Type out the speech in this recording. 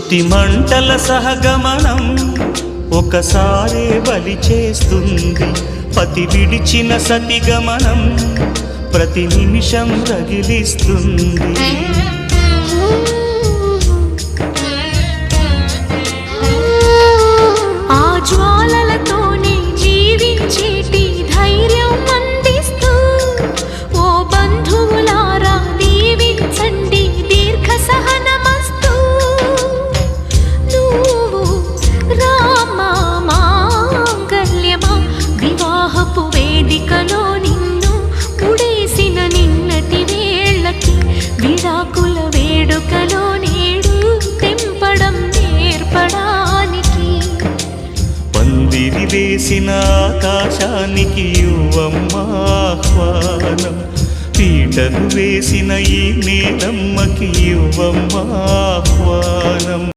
సృష్టి మంటల సహగమనం ఒకసారే బలి చేస్తుంది. పతి విడిచిన సతిగమనం ప్రతి నిమిషం రగిలిస్తుంది. ఆ జ్వాలలతోనే జీవించేటి ధైర్యం అందిస్తూ ఓ బంధువులారా దీవించండి దీర్ఘ సహనమస్తు. నువ్వు రామా మాంగల్యమా వివాహపు వేదికలో నిన్ను ఉడేసిన నిన్నటి వేళ్ళకి విడాకుల వేడుకలో నేడు తెంపడం నేర్పడానికి. పందిరి వేసిన ఆకాశానికి యువమ్మా ఆహ్వానం, పీటలు వేసిన ఈ నేలమ్మకి యువమ్మా ఆహ్వానం.